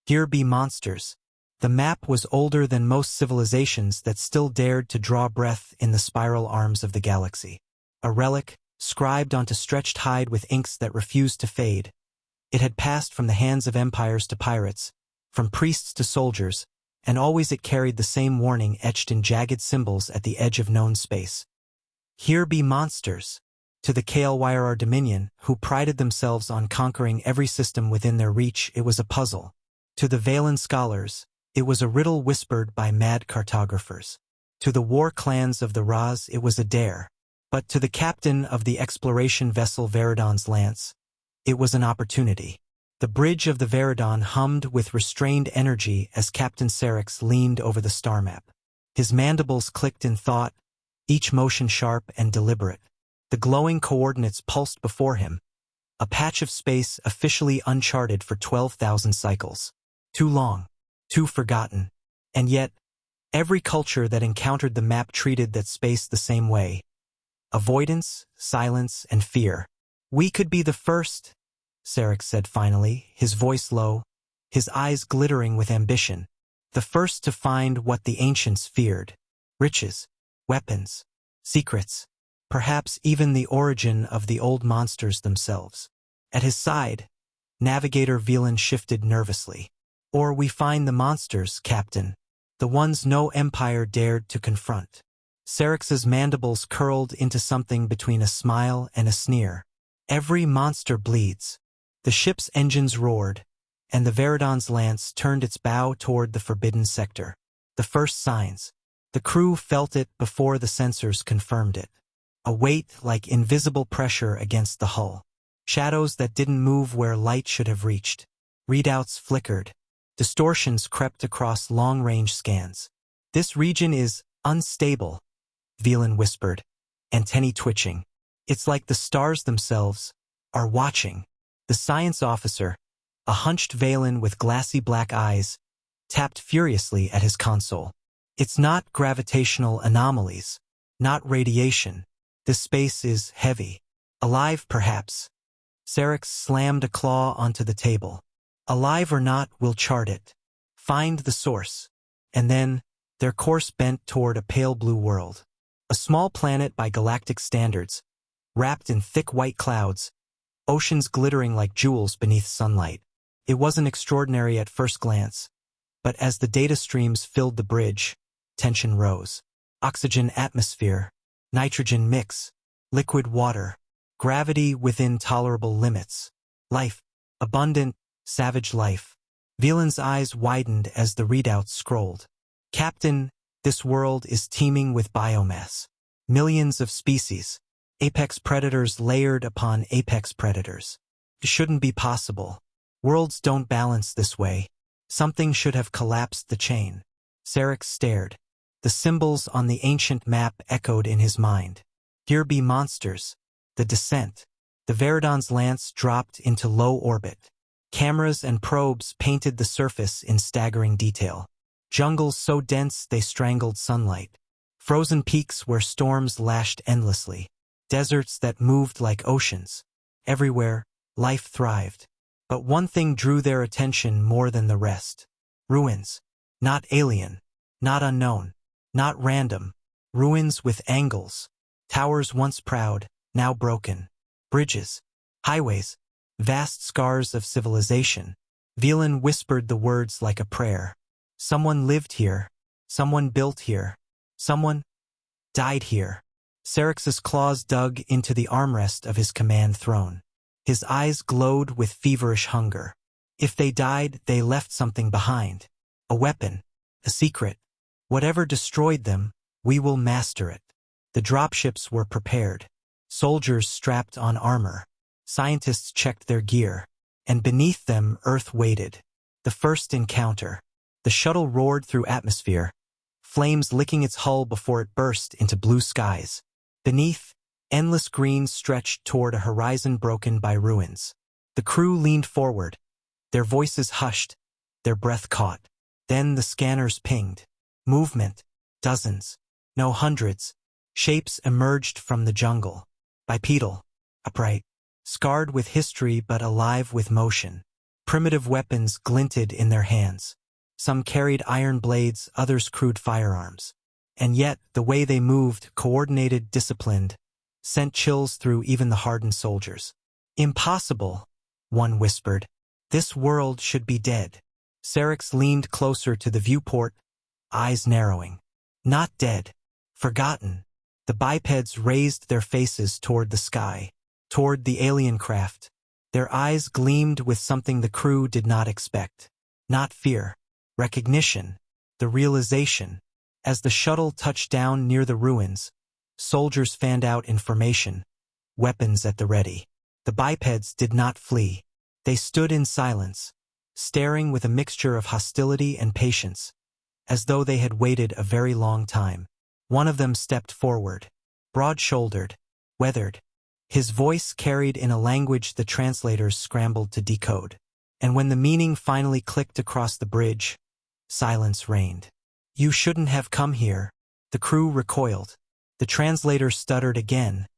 Here be monsters. The map was older than most civilizations that still dared to draw breath in the spiral arms of the galaxy. A relic, scribed onto stretched hide with inks that refused to fade. It had passed from the hands of empires to pirates, from priests to soldiers, and always it carried the same warning etched in jagged symbols at the edge of known space. Here be monsters. To the Kael'Wyrar Dominion, who prided themselves on conquering every system within their reach, it was a puzzle. To the Valen scholars, it was a riddle whispered by mad cartographers. To the war clans of the Raz, it was a dare. But to the captain of the exploration vessel Veridon's Lance, it was an opportunity. The bridge of the Veridon hummed with restrained energy as Captain Serix leaned over the star map. His mandibles clicked in thought, each motion sharp and deliberate. The glowing coordinates pulsed before him, a patch of space officially uncharted for 12,000 cycles. Too long, too forgotten. And yet, every culture that encountered the map treated that space the same way. Avoidance, silence, and fear. We could be the first, Serix said finally, his voice low, his eyes glittering with ambition. The first to find what the ancients feared. Riches, weapons, secrets, perhaps even the origin of the old monsters themselves. At his side, Navigator Velan shifted nervously. Or we find the monsters, Captain, the ones no empire dared to confront. Serix's mandibles curled into something between a smile and a sneer. Every monster bleeds. The ship's engines roared, and the Veridon's Lance turned its bow toward the forbidden sector. The first signs. The crew felt it before the sensors confirmed it. A weight like invisible pressure against the hull. Shadows that didn't move where light should have reached. Readouts flickered. Distortions crept across long-range scans. This region is unstable, Velan whispered, antennae twitching. It's like the stars themselves are watching. The science officer, a hunched Velan with glassy black eyes, tapped furiously at his console. It's not gravitational anomalies, not radiation. This space is heavy. Alive, perhaps. Serix slammed a claw onto the table. Alive or not, we'll chart it. Find the source. And then, their course bent toward a pale blue world. A small planet by galactic standards, wrapped in thick white clouds, oceans glittering like jewels beneath sunlight. It wasn't extraordinary at first glance, but as the data streams filled the bridge, tension rose. Oxygen atmosphere, nitrogen mix, liquid water, gravity within tolerable limits. Life, abundant, savage life. Velan's eyes widened as the readouts scrolled. Captain, this world is teeming with biomass. Millions of species. Apex predators layered upon apex predators. It shouldn't be possible. Worlds don't balance this way. Something should have collapsed the chain. Serix stared. The symbols on the ancient map echoed in his mind. Here be monsters. The descent. The Veridon's Lance dropped into low orbit. Cameras and probes painted the surface in staggering detail. Jungles so dense they strangled sunlight. Frozen peaks where storms lashed endlessly. Deserts that moved like oceans. Everywhere, life thrived. But one thing drew their attention more than the rest. Ruins. Not alien. Not unknown. Not random. Ruins with angles. Towers once proud, now broken. Bridges. Highways. Vast scars of civilization. Velan whispered the words like a prayer. Someone lived here. Someone built here. Someone died here. Serix's claws dug into the armrest of his command throne. His eyes glowed with feverish hunger. If they died, they left something behind. A weapon. A secret. Whatever destroyed them, we will master it. The dropships were prepared. Soldiers strapped on armor. Scientists checked their gear. And beneath them, Earth waited. The first encounter. The shuttle roared through atmosphere, flames licking its hull before it burst into blue skies. Beneath, endless green stretched toward a horizon broken by ruins. The crew leaned forward, their voices hushed, their breath caught. Then the scanners pinged. Movement. Dozens. No, hundreds. Shapes emerged from the jungle. Bipedal. Upright. Scarred with history but alive with motion. Primitive weapons glinted in their hands. Some carried iron blades, others crude firearms. And yet, the way they moved, coordinated, disciplined, sent chills through even the hardened soldiers. Impossible, one whispered. This world should be dead. Syrinx leaned closer to the viewport, eyes narrowing. Not dead. Forgotten. The bipeds raised their faces toward the sky, toward the alien craft. Their eyes gleamed with something the crew did not expect. Not fear. Recognition. The realization. As the shuttle touched down near the ruins, soldiers fanned out information, weapons at the ready. The bipeds did not flee. They stood in silence, staring with a mixture of hostility and patience, as though they had waited a very long time. One of them stepped forward, broad-shouldered, weathered. His voice carried in a language the translators scrambled to decode. And when the meaning finally clicked across the bridge, silence reigned. You shouldn't have come here. The crew recoiled. The translator stuttered again,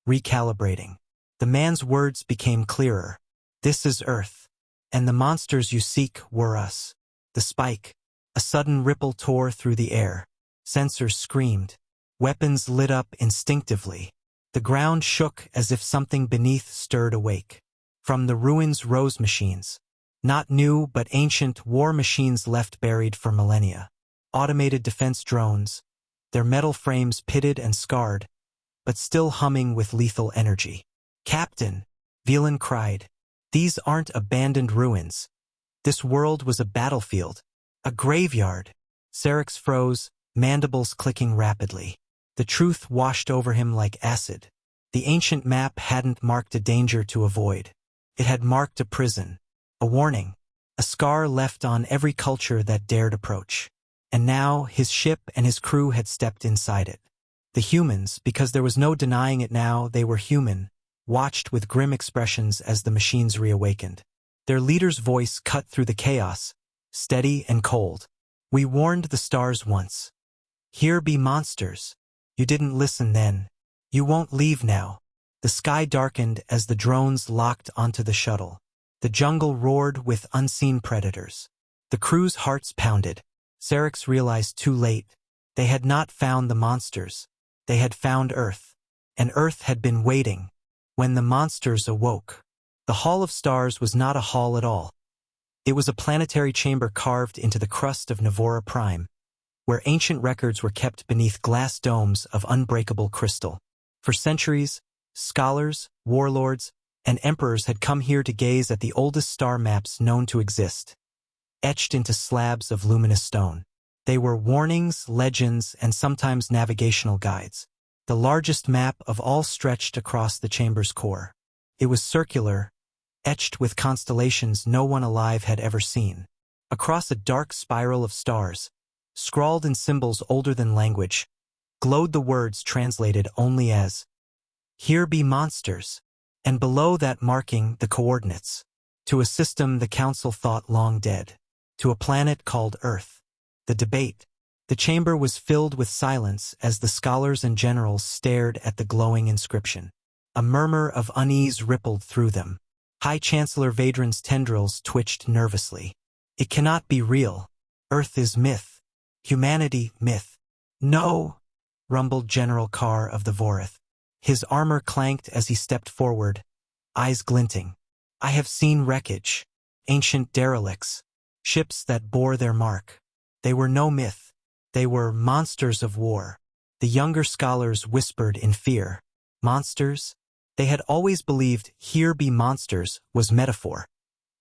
recalibrating. The man's words became clearer. This is Earth, and the monsters you seek were us. The spike. A sudden ripple tore through the air. Sensors screamed. Weapons lit up instinctively. The ground shook as if something beneath stirred awake. From the ruins rose machines. Not new but ancient war machines left buried for millennia. Automated defense drones, their metal frames pitted and scarred, but still humming with lethal energy. Captain, Velan cried, these aren't abandoned ruins. This world was a battlefield, a graveyard. Syrinx froze, mandibles clicking rapidly. The truth washed over him like acid. The ancient map hadn't marked a danger to avoid. It had marked a prison, a warning, a scar left on every culture that dared approach. And now his ship and his crew had stepped inside it. The humans, because there was no denying it now, they were human, watched with grim expressions as the machines reawakened. Their leader's voice cut through the chaos, steady and cold. We warned the stars once. Here be monsters. You didn't listen then. You won't leave now. The sky darkened as the drones locked onto the shuttle. The jungle roared with unseen predators. The crew's hearts pounded. Syrinx realized too late. They had not found the monsters. They had found Earth. And Earth had been waiting. When the monsters awoke. The Hall of Stars was not a hall at all. It was a planetary chamber carved into the crust of Navora Prime, where ancient records were kept beneath glass domes of unbreakable crystal. For centuries, scholars, warlords, and emperors had come here to gaze at the oldest star maps known to exist, etched into slabs of luminous stone. They were warnings, legends, and sometimes navigational guides. The largest map of all stretched across the chamber's core. It was circular, etched with constellations no one alive had ever seen. Across a dark spiral of stars, scrawled in symbols older than language, glowed the words translated only as, "Here be monsters," and below that marking the coordinates, to a system the Council thought long dead, to a planet called Earth. The debate. The chamber was filled with silence as the scholars and generals stared at the glowing inscription. A murmur of unease rippled through them. High Chancellor Vadran's tendrils twitched nervously. It cannot be real. Earth is myth. Humanity, myth. No, rumbled General Carr of the Vorith. His armor clanked as he stepped forward, eyes glinting. I have seen wreckage, ancient derelicts, ships that bore their mark. They were no myth. They were monsters of war. The younger scholars whispered in fear. Monsters? They had always believed "here be monsters" was metaphor,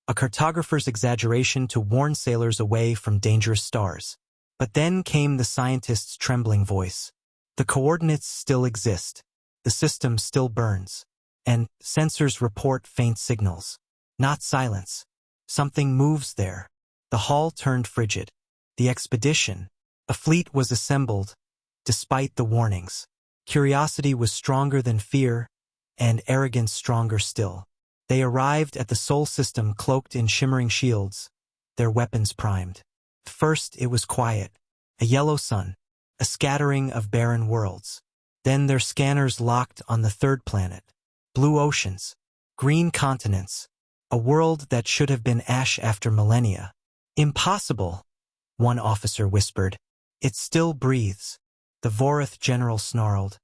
a cartographer's exaggeration to warn sailors away from dangerous stars. But then came the scientist's trembling voice. The coordinates still exist. The system still burns. And sensors report faint signals. Not silence. Something moves there. The hall turned frigid. The expedition. A fleet was assembled, despite the warnings. Curiosity was stronger than fear, and arrogance stronger still. They arrived at the Sol system cloaked in shimmering shields, their weapons primed. First it was quiet, a yellow sun, a scattering of barren worlds. Then their scanners locked on the third planet. Blue oceans, green continents, A world that should have been ash after millennia. Impossible, one officer whispered. It still breathes. The Vorath general snarled.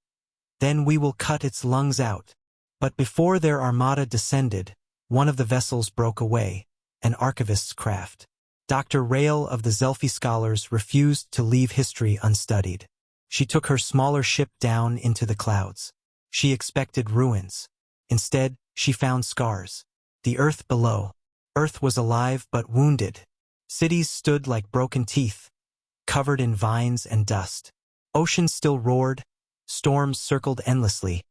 Then we will cut its lungs out. But before their armada descended, one of the vessels broke away, an archivist's craft. Dr. Rael of the Zelphi scholars refused to leave history unstudied. She took her smaller ship down into the clouds. She expected ruins. Instead, she found scars. The earth below. Earth was alive but wounded. Cities stood like broken teeth, covered in vines and dust. Oceans still roared, storms circled endlessly,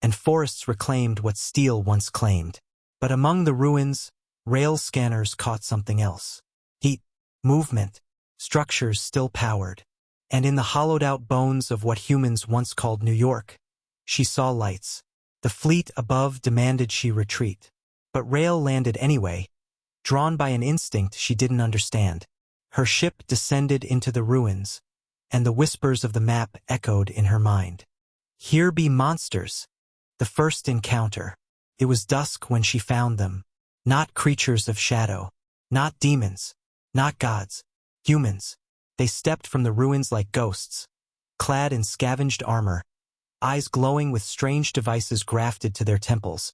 and forests reclaimed what steel once claimed. But among the ruins, rail scanners caught something else. Heat, movement, structures still powered. And in the hollowed-out bones of what humans once called New York, she saw lights. The fleet above demanded she retreat. But Rael landed anyway, drawn by an instinct she didn't understand. Her ship descended into the ruins, and the whispers of the map echoed in her mind. Here be monsters. The first encounter. It was dusk when she found them. Not creatures of shadow. Not demons. Not gods. Humans. They stepped from the ruins like ghosts, clad in scavenged armor, eyes glowing with strange devices grafted to their temples.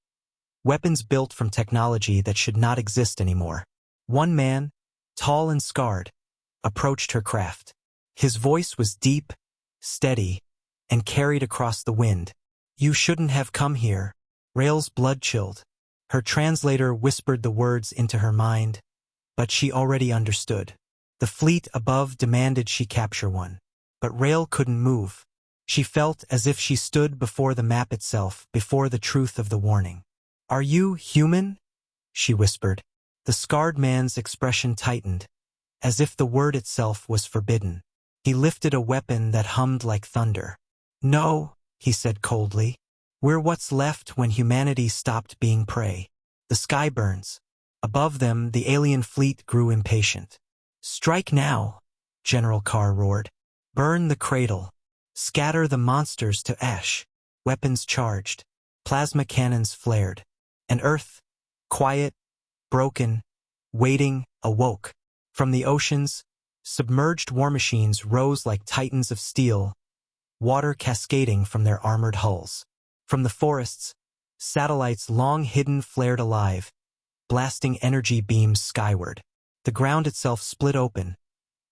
Weapons built from technology that should not exist anymore. One man, tall and scarred, approached her craft. His voice was deep, steady, and carried across the wind. You shouldn't have come here. Rael's blood chilled. Her translator whispered the words into her mind, but she already understood. The fleet above demanded she capture one. But Rael couldn't move. She felt as if she stood before the map itself, before the truth of the warning. Are you human? She whispered. The scarred man's expression tightened, as if the word itself was forbidden. He lifted a weapon that hummed like thunder. No, he said coldly. We're what's left when humanity stopped being prey. The sky burns. Above them, the alien fleet grew impatient. Strike now, General Carr roared. Burn the cradle. Scatter the monsters to ash. Weapons charged. Plasma cannons flared. And Earth, quiet, broken, waiting, awoke. From the oceans, submerged war machines rose like titans of steel, water cascading from their armored hulls. From the forests, satellites long hidden flared alive, blasting energy beams skyward. The ground itself split open,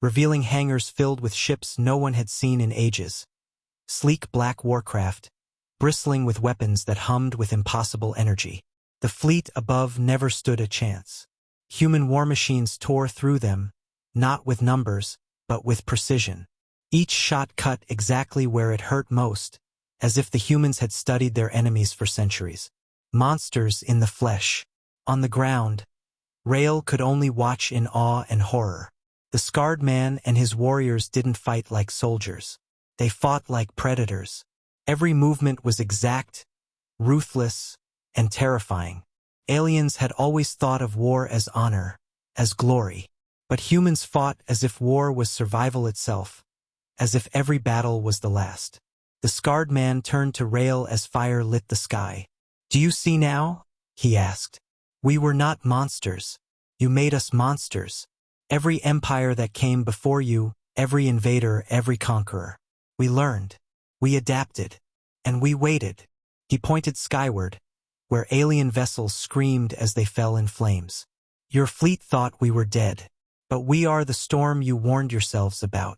revealing hangars filled with ships no one had seen in ages. Sleek black warcraft, bristling with weapons that hummed with impossible energy. The fleet above never stood a chance. Human war machines tore through them, not with numbers, but with precision. Each shot cut exactly where it hurt most, as if the humans had studied their enemies for centuries. Monsters in the flesh. On the ground, Rael could only watch in awe and horror. The scarred man and his warriors didn't fight like soldiers. They fought like predators. Every movement was exact, ruthless, and terrifying. Aliens had always thought of war as honor, as glory. But humans fought as if war was survival itself, as if every battle was the last. The scarred man turned to Rael as fire lit the sky. Do you see now? He asked. We were not monsters. You made us monsters. Every empire that came before you, every invader, every conqueror. We learned. We adapted. And we waited. He pointed skyward, where alien vessels screamed as they fell in flames. Your fleet thought we were dead. But we are the storm you warned yourselves about.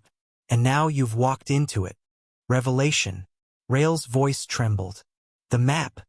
And now you've walked into it. Revelation. Rael's voice trembled. The map.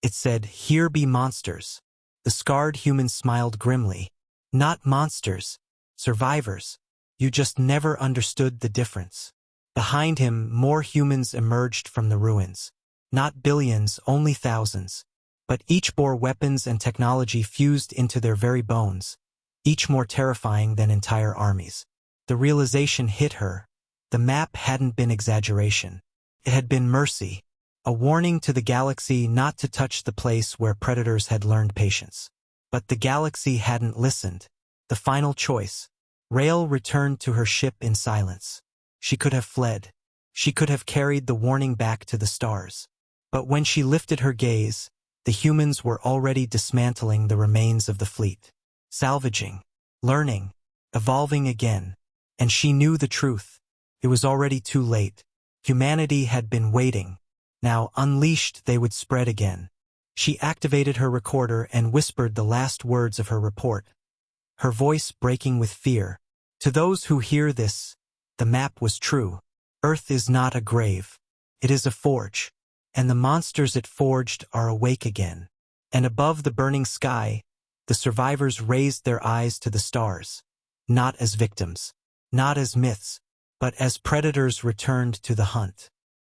It said, here be monsters. The scarred human smiled grimly. Not monsters. Survivors. You just never understood the difference. Behind him, more humans emerged from the ruins. Not billions, only thousands. But each bore weapons and technology fused into their very bones, each more terrifying than entire armies. The realization hit her. The map hadn't been exaggeration. It had been mercy. A warning to the galaxy not to touch the place where predators had learned patience. But the galaxy hadn't listened. The final choice. Rael returned to her ship in silence. She could have fled. She could have carried the warning back to the stars. But when she lifted her gaze, The humans were already dismantling the remains of the fleet, salvaging, learning, evolving again. And she knew the truth. It was already too late. Humanity had been waiting. Now, unleashed, they would spread again. She activated her recorder and whispered the last words of her report, her voice breaking with fear. To those who hear this, the map was true. Earth is not a grave. It is a forge. And the monsters it forged are awake again. And above the burning sky, the survivors raised their eyes to the stars. Not as victims, not as myths, but as predators returned to the hunt.